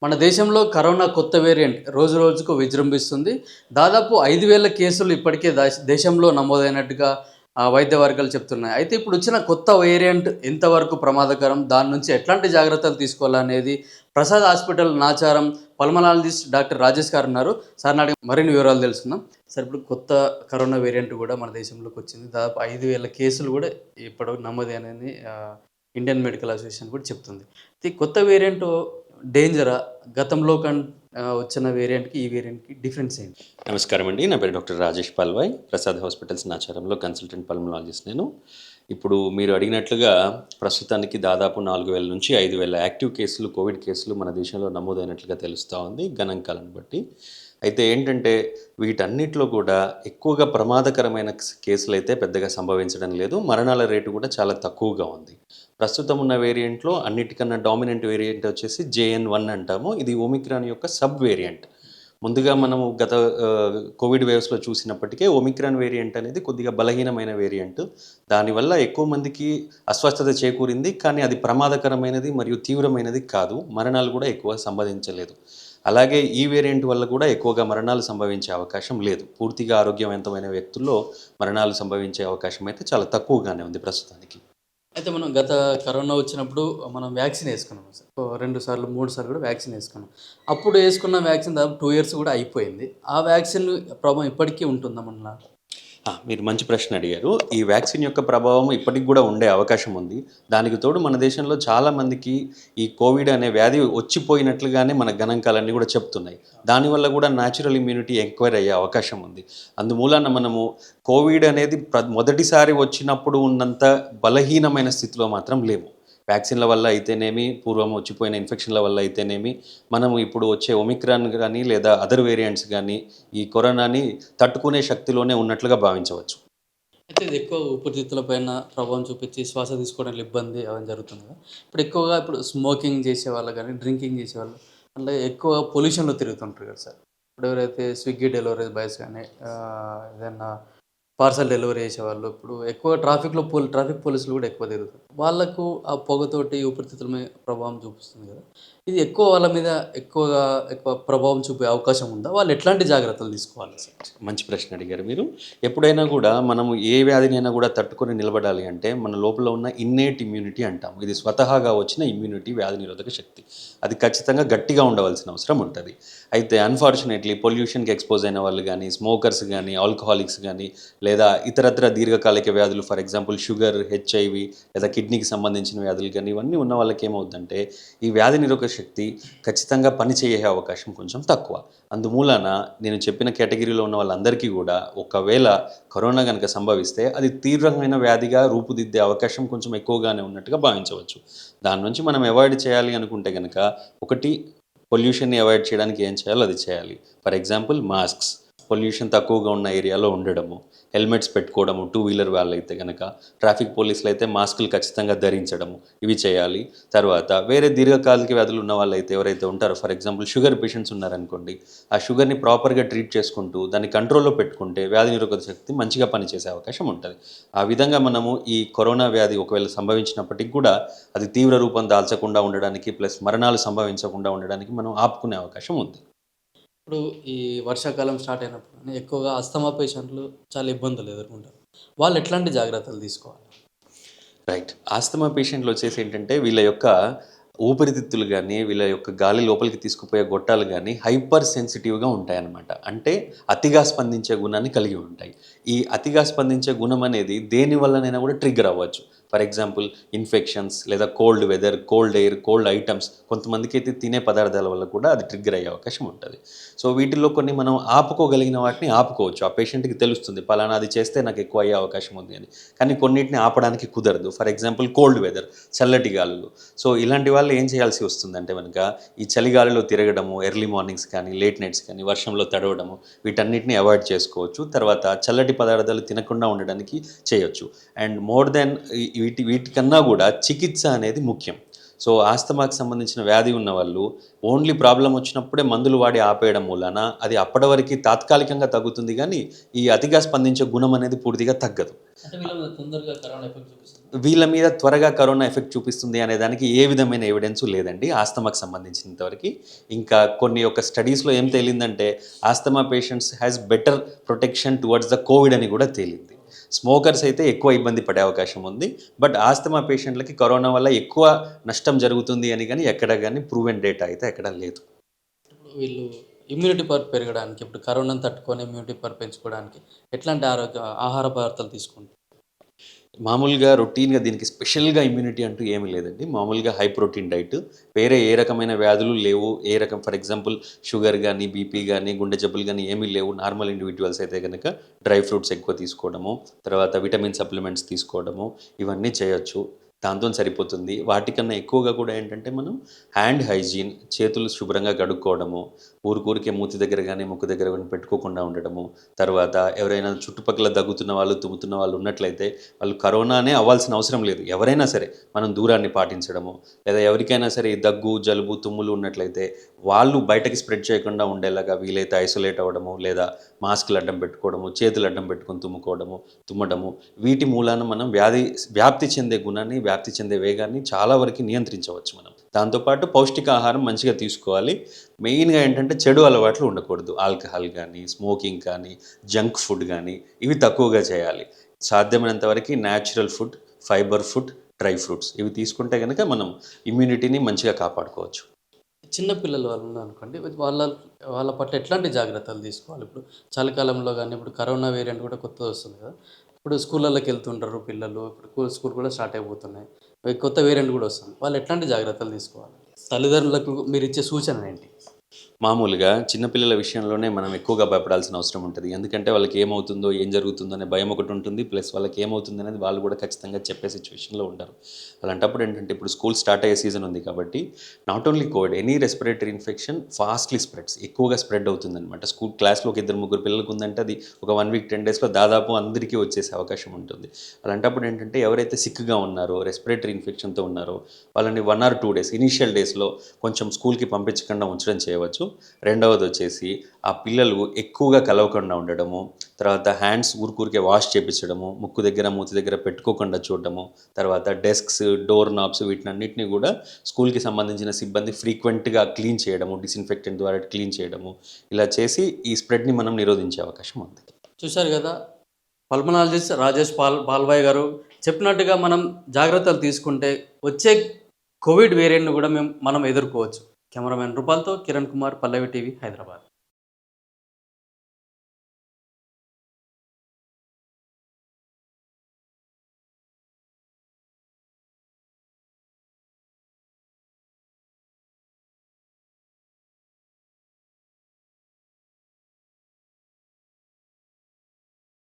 మన దేశంలో కరోనా కొత్త వేరియంట్ రోజు రోజుకు విజృంభిస్తుంది. దాదాపు 5,000 కేసులు ఇప్పటికే దేశంలో నమోదైనట్టుగా వైద్య వర్గాలు చెప్తున్నాయి. అయితే ఇప్పుడు వచ్చిన కొత్త వేరియంట్ ఎంతవరకు ప్రమాదకరం? దాని నుంచి ఎట్లాంటి జాగ్రత్తలు తీసుకోవాలనేది Prasad hospital Nacharam pulmonologist doctor Rajesh గారు ఉన్నారు. సార్‌ని అడిగి మరిన్ని వివరాలు తెలుసుకుందాం. సార్, ఇప్పుడు కొత్త కరోనా వేరియంట్ కూడా మన దేశంలోకి వచ్చింది. దాదాపు 5,000 కేసులు కూడా ఇప్పుడు నమోదైనని ఇండియన్ మెడికల్ అసోసియేషన్ కూడా చెప్తుంది. ఈ కొత్త వేరియంట్ డేంజరా? గతంలో వచ్చిన వేరియంట్‌కి, ఈ వేరియంట్‌కి డిఫరెన్స్ ఏంటి? నమస్కారం అండి. నా పేరు డాక్టర్ రాజేష్ పాల్వాయ్. ప్రసాద్ హాస్పిటల్స్ నాచారంలో కన్సల్టెంట్ పల్మనాలజిస్ట్ నేను. ఇప్పుడు మీరు అడిగినట్లుగా ప్రస్తుతానికి దాదాపు 4,000 నుంచి 5,000 యాక్టివ్ కేసులు, కోవిడ్ కేసులు మన దేశంలో నమోదైనట్లుగా తెలుస్తూ ఉంది గణాంకాలను బట్టి. అయితే ఏంటంటే వీటన్నిటిలో కూడా ఎక్కువగా ప్రమాదకరమైన కేసులైతే పెద్దగా సంభవించడం లేదు. మరణాల రేటు కూడా చాలా తక్కువగా ఉంది. ప్రస్తుతం ఉన్న వేరియంట్‌లో అన్నిటికన్నా డామినెంట్ వేరియంట్ వచ్చేసి JN.1 అంటాము. ఇది ఒమిక్రాన్ యొక్క సబ్ వేరియంట్. ముందుగా మనము గత కోవిడ్ వేవ్స్‌లో చూసినప్పటికే ఒమిక్రాన్ వేరియంట్ అనేది కొద్దిగా బలహీనమైన వేరియంట్. దానివల్ల ఎక్కువ మందికి అస్వస్థత చేకూరింది. కానీ అది ప్రమాదకరమైనది మరియు తీవ్రమైనది కాదు. మరణాలు కూడా ఎక్కువ సంభవించలేదు. అలాగే ఈ వేరియంట్ వల్ల కూడా ఎక్కువగా మరణాలు సంభవించే అవకాశం లేదు. పూర్తిగా ఆరోగ్యవంతమైన వ్యక్తుల్లో మరణాలు సంభవించే అవకాశం అయితే చాలా తక్కువగానే ఉంది ప్రస్తుతానికి. అయితే మనం గత కరోనా వచ్చినప్పుడు మనం వ్యాక్సిన్ ఏసుకున్నాం సార్. 2 సార్లు, 3 సార్లు కూడా వ్యాక్సిన్ ఏసుకున్నాం. అప్పుడు ఏసుకున్న వ్యాక్సిన్ దాదాపు 2 ఇయర్స్ కూడా అయిపోయింది. ఆ వ్యాక్సిన్ ప్రభావం ఇప్పటికీ ఉంటుందా మనలా? మీరు మంచి ప్రశ్న అడిగారు. ఈ వ్యాక్సిన్ యొక్క ప్రభావం ఇప్పటికి గూడా ఉండే అవకాశం ఉంది. దానికి తోడు మన దేశంలో చాలామందికి ఈ కోవిడ్ అనే వ్యాధి వచ్చిపోయినట్లుగానే మన గణాంకాలన్నీ గూడా చెప్తున్నాయి. దానివల్ల గూడా న్యాచురల్ ఇమ్యూనిటీ ఎంక్వైర్ అయ్యే అవకాశం ఉంది. అందుమూలాన మనము కోవిడ్ అనేది మొదటిసారి వచ్చినప్పుడు ఉన్నంత బలహీనమైన స్థితిలో మాత్రం లేము. వ్యాక్సిన్‌ల వల్ల అయితేనేమి, పూర్వం వచ్చిపోయిన ఇన్ఫెక్షన్‌ల వల్ల అయితేనేమి, మనము ఇప్పుడు వచ్చే ఒమిక్రాన్ గానీ, లేదా అదర్ వేరియంట్స్ గానీ, ఈ కరోనాని తట్టుకునే శక్తిలోనే ఉన్నట్లుగా భావించవచ్చు. అయితే ఇది ఎక్కువ ఊపిరితిత్తుల పైన ప్రభావం చూపించి శ్వాస తీసుకోవడంలో ఇబ్బంది అవన్నీ జరుగుతుంది కదా! ఇప్పుడు ఎక్కువగా స్మోకింగ్ చేసేవాళ్ళు గానీ, డ్రింకింగ్ చేసేవాళ్ళు అంటే ఎక్కువ పొల్యూషన్‌లో తిరుగుతుంటారు కదా సార్. ఇప్పుడు ఎవరైతే స్విగ్గీ డెలివరీ బాయ్స్ గానీ, ఏదన్నా పార్సెల్ డెలివరీ చేసేవాళ్ళు ఇప్పుడు ఎక్కువ ట్రాఫిక్ పోలీసులు కూడా ఎక్కువ తిరుగుతారు. వాళ్ళకు ఆ పొగతోటి ఊపిరితిత్తుల మీద ప్రభావం చూపిస్తుంది కదా! ఇది ఎక్కువ వాళ్ళ మీద ఎక్కువ ప్రభావం చూపే అవకాశం ఉందా? వాళ్ళు ఎట్లాంటి జాగ్రత్తలు తీసుకోవాలి సార్? మంచి ప్రశ్న అడిగారు మీరు. ఎప్పుడైనా గూడా మనము ఏ వ్యాధినైనా గూడా తట్టుకొని నిలబడాలి అంటే, మన లోపల ఉన్న ఇన్నేట్ ఇమ్యూనిటీ అంటాం. ఇది స్వతహాగా వచ్చిన ఇమ్యూనిటీ, వ్యాధి నిరోధక శక్తి. అది ఖచ్చితంగా గట్టిగా ఉండవలసిన అవసరం ఉంటది. అయితే అన్‌ఫార్చునేట్‌లీ పొల్యూషన్‌కి ఎక్స్‌పోజ్ అయిన వాళ్ళు గానీ, స్మోకర్స్ గానీ, ఆల్కహాలిక్స్ గానీ, లేదా ఇతరత్ర దీర్ఘకాలిక వ్యాధులు ఫర్ ఎగ్జాంపుల్ షుగర్, హెచ్ఐవి లేదా కిడ్నీకి సంబంధించిన వ్యాధులు గానీ, ఇవన్నీ ఉన్న వాళ్ళకి ఏమవుద్దంటే, ఈ వ్యాధి నిరోధక శక్తి ఖచ్చితంగా పనిచేయే అవకాశం కొంచెం తక్కువ. అందుమూలాన నేను చెప్పిన కేటగిరీలో ఉన్న వాళ్ళందరికీ గూడా ఒకవేళ కరోనా గనక సంభవిస్తే అది తీవ్రమైన వ్యాధిగా రూపుదిద్దే అవకాశం కొంచెం ఎక్కువగానే ఉన్నట్టుగా భావించవచ్చు. దాని నుంచి మనం అవాయిడ్ చేయాలి అనుకుంటే గనక ఒకటి పొల్యూషన్‌ని అవాయిడ్ చేయడానికి ఏం చేయాలో అది చేయాలి. For example masks. పొల్యూషన్ తక్కువగా ఉన్న ఏరియాలో ఉండడము. హెల్మెట్స్ పెట్టుకోవడము టూ వీలర్ వాళ్ళైతే గనక. ట్రాఫిక్ పోలీసులైతే మాస్కులు ఖచ్చితంగా ధరించడము. ఇవి చేయాలి. తర్వాత వేరే దీర్ఘకాలిక వ్యాధులు ఉన్న వాళ్ళైతే ఎవరైతే ఉంటారో ఫర్ ఎగ్జాంపుల్ షుగర్ పేషెంట్స్ ఉన్నారనుకోండి. ఆ షుగర్‌ని ప్రాపర్‌గా ట్రీట్ చేసుకుంటూ దాన్ని కంట్రోల్‌లో పెట్టుకుంటే వ్యాధి నిరోధక శక్తి మంచిగా పనిచేసే అవకాశం ఉంటది. ఆ విధంగా మనము ఈ కరోనా వ్యాధి ఒకవేళ సంభవించినప్పటికి కూడా అది తీవ్ర రూపం దాల్చకుండా ఉండడానికి ప్లస్ మరణాలు సంభవించకుండా ఉండడానికి మనం ఆపుకునే అవకాశం ఉంది. ఇప్పుడు ఈ వర్షాకాలం స్టార్ట్ అయినప్పుడు ఎక్కువగా అస్తమా పేషెంట్లు చాలా ఇబ్బందులు ఎదుర్కొంటారు. వాళ్ళు ఎట్లాంటి జాగ్రత్తలు తీసుకోవాలి? రైట్. ఆస్తమా పేషెంట్‌లొచ్చేసి ఏంటంటే, వీళ్ళ యొక్క ఊపిరితిత్తులు గానీ, వీళ్ళ యొక్క గాలి లోపలికి తీసుకుపోయే గొట్టాలు గానీ, హైపర్ సెన్సిటివ్‌గా ఉంటాయన్నమాట. అంటే అతిగా స్పందించే గుణాన్ని కలిగి ఉంటాయి. ఈ అతిగా స్పందించే గుణం అనేది దేని వల్లనైనా గూడా ట్రిగ్గర్ అవ్వచ్చు. ఫర్ ఎగ్జాంపుల్ ఇన్ఫెక్షన్స్ లేదా cold weather, cold air, cold items కొంతమందికైతే తినే పదార్థాల వల్ల కూడా అది ట్రిగ్గర్ అయ్యే అవకాశం ఉంటది. సో, వీటిల్లో కొన్ని మనం ఆపుకోగలిగిన వాటిని ఆపుకోవచ్చు. ఆ పేషెంట్‌కి తెలుస్తుంది. పలానా అది చేస్తే నాకు ఎక్కువ అయ్యే అవకాశం ఉంది అని. కానీ కొన్నిటిని ఆపడానికి కుదరదు. ఫర్ ఎగ్జాంపుల్ కోల్డ్ వెదర్, చల్లటి గాలులు. సో, ఇలాంటి వాళ్ళు ఏం చేయాల్సి వస్తుందంటే గనక, ఈ చలిగాలిలో తిరగడము, ఎర్లీ మార్నింగ్స్ కానీ, లేట్ నైట్స్ కానీ, వర్షంలో తడవడము, వీటన్నిటిని అవాయిడ్ చేసుకోవచ్చు. తర్వాత చల్లటి పదార్థాలు తినకుండా ఉండడానికి చేయొచ్చు. అండ్ మోర్ దెన్ వీటికన్నా గూడా చికిత్స అనేది ముఖ్యం. సో ఆస్తమాకి సంబంధించిన వ్యాధి ఉన్న వాళ్ళు ఓన్లీ ప్రాబ్లం వచ్చినప్పుడే మందులు వాడి ఆపేయడం మూలన అది అప్పటి వరకు తాత్కాలికంగా తగ్గుతుంది కానీ ఈ అతిగా స్పందించే గుణం అనేది పూర్తిగా తగ్గదు. వీళ్ళ మీద త్వరగా కరోనా ఎఫెక్ట్ చూపిస్తుంది అనే దానికి ఏ విధమైన ఎవిడెన్స్ లేదండి ఆస్తమాకు సంబంధించినంతవరకు. ఇంకా కొన్ని ఒక స్టడీస్లో ఏం తేలిందంటే asthma patients has better protection towards the covid అని కూడా తేలింది. స్మోకర్స్ అయితే ఎక్కువ ఇబ్బంది పడే అవకాశం ఉంది, బట్ ఆస్తమా పేషెంట్లకి కరోనా వల్ల ఎక్కువ నష్టం జరుగుతుంది అని కానీ ఎక్కడ కానీ ప్రూవెన్ డేటా అయితే ఎక్కడ లేదు. వీళ్ళు ఇమ్యూనిటీ పవర్ పెరగడానికి, ఇప్పుడు కరోనాను తట్టుకొని ఇమ్యూనిటీ పవర్ పెంచుకోవడానికి ఎట్లాంటి ఆహార పదార్థాలు తీసుకుంటారు? మామూలుగా రొటీన్గా దీనికి స్పెషల్గా ఇమ్యూనిటీ అంటూ ఏమీ లేదండి. మామూలుగా హై ప్రోటీన్ డైట్, వేరే ఏ రకమైన వ్యాధులు లేవు, ఏ రకం ఫర్ ఎగ్జాంపుల్ షుగర్ కానీ బీపీ కానీ గుండె జబ్బులు కానీ ఏమీ లేవు, నార్మల్ ఇండివిజువల్స్ అయితే కనుక డ్రై ఫ్రూట్స్ ఎక్కువ తీసుకోవడము, తర్వాత విటమిన్ సప్లిమెంట్స్ తీసుకోవడము, ఇవన్నీ చేయొచ్చు. దాంతో సరిపోతుంది. వాటికన్నా ఎక్కువగా కూడా ఏంటంటే మనం హ్యాండ్ హైజీన్, చేతులు శుభ్రంగా కడుక్కోవడము, ఊరికే మూతి దగ్గర కానీ ముక్కు దగ్గర కానీ పెట్టుకోకుండా ఉండడము, తర్వాత ఎవరైనా చుట్టుపక్కల దగ్గుతున్న వాళ్ళు తుమ్ముతున్న వాళ్ళు ఉన్నట్లయితే వాళ్ళు కరోనానే అవ్వాల్సిన అవసరం లేదు, ఎవరైనా సరే మనం దూరాన్ని పాటించడము, లేదా ఎవరికైనా సరే ఈ దగ్గు జలుబు తుమ్ములు ఉన్నట్లయితే వాళ్ళు బయటకి స్ప్రెడ్ చేయకుండా ఉండేలాగా వీలైతే ఐసోలేట్ అవ్వడము, లేదా మాస్కులు అడ్డం పెట్టుకోవడము, చేతులు అడ్డం పెట్టుకొని తుమ్మడము, వీటి మూలాన మనం వ్యాప్తి చెందే గుణాన్ని, వ్యాప్తి చెందే వేగాన్ని చాలా వరకు నియంత్రించవచ్చు మనం. దాంతోపాటు పౌష్టికాహారం మంచిగా తీసుకోవాలి. మెయిన్గా ఏంటంటే చెడు అలవాట్లు ఉండకూడదు. ఆల్కహాల్ కానీ, స్మోకింగ్ కానీ, జంక్ ఫుడ్ కానీ ఇవి తక్కువగా చేయాలి. సాధ్యమైనంత వరకు natural food, fibre food, dry fruits ఇవి తీసుకుంటే కనుక మనం ఇమ్యూనిటీని మంచిగా కాపాడుకోవచ్చు. చిన్న పిల్లలు వాళ్ళు ఉన్నారనుకోండి, వాళ్ళ వాళ్ళ పట్ల ఎట్లాంటి జాగ్రత్తలు తీసుకోవాలి? ఇప్పుడు చలికాలంలో కానీ, ఇప్పుడు కరోనా వేరియంట్ కూడా కొత్తది వస్తుంది కదా, ఇప్పుడు స్కూళ్ళలోకి వెళ్తుంటారు పిల్లలు, ఇప్పుడు స్కూల్ కూడా స్టార్ట్ అయిపోతున్నాయి, కొత్త వేరియంట్ కూడా వస్తుంది, వాళ్ళు ఎట్లాంటి జాగ్రత్తలు తీసుకోవాలి? తల్లిదండ్రులకు మీరు ఇచ్చే సూచన ఏంటి? మామూలుగా చిన్నపిల్లల విషయంలోనే మనం ఎక్కువగా భయపడాల్సిన అవసరం ఉంటుంది. ఎందుకంటే వాళ్ళకి ఏమవుతుందో, ఏం జరుగుతుందో అనే భయం ఒకటి ఉంటుంది. ప్లస్ వాళ్ళకి ఏమవుతుంది అనేది వాళ్ళు కూడా ఖచ్చితంగా చెప్పే సిచ్యువేషన్లో ఉంటారు. అలాంటప్పుడు ఏంటంటే ఇప్పుడు స్కూల్ స్టార్ట్ అయ్యే సీజన్ ఉంది కాబట్టి not only Covid, any respiratory infection fastly ఎక్కువగా స్ప్రెడ్ అవుతుందన్నమాట. స్కూల్ క్లాస్లో ఒక 2-3 పిల్లలకు ఉందంటే అది ఒక 1 వీక్ 10 డేస్లో దాదాపు అందరికీ వచ్చేసే అవకాశం ఉంటుంది. అలాంటప్పుడు ఏంటంటే ఎవరైతే సిక్గా ఉన్నారో, రెస్పిరేటరీ ఇన్ఫెక్షన్తో ఉన్నారో వాళ్ళని 1 or 2 డేస్ ఇనీషియల్ డేస్లో కొంచెం స్కూల్కి పంపించకుండా ఉంచడం చేయవచ్చు. రెండవది వచ్చేసి ఆ పిల్లలు ఎక్కువగా కలవకుండా ఉండడము, తర్వాత హ్యాండ్స్ ఊరికే వాష్ చేపించడము, ముక్కు దగ్గర మూతి దగ్గర పెట్టుకోకుండా చూడడము, తర్వాత డెస్క్స్, డోర్ నాబ్స్ వీటినన్నిటిని కూడా స్కూల్కి సంబంధించిన సిబ్బంది ఫ్రీక్వెంట్గా క్లీన్ చేయడము, డిస్ఇన్ఫెక్టెంట్ ద్వారా క్లీన్ చేయడము, ఇలా చేసి ఈ స్ప్రెడ్ని మనం నిరోధించే అవకాశం ఉంది. చూశారు కదా, పల్మనాలజిస్ట్ రాజేష్ పాల్వాయ్ గారు చెప్పినట్టుగా మనం జాగ్రత్తలు తీసుకుంటే వచ్చే కోవిడ్ వేరియంట్ను కూడా మనం ఎదుర్కోవచ్చు. కెమెరామెన్ రూపాల్తో కిరణ్ కుమార్, పల్లవి టీవీ, హైదరాబాద్.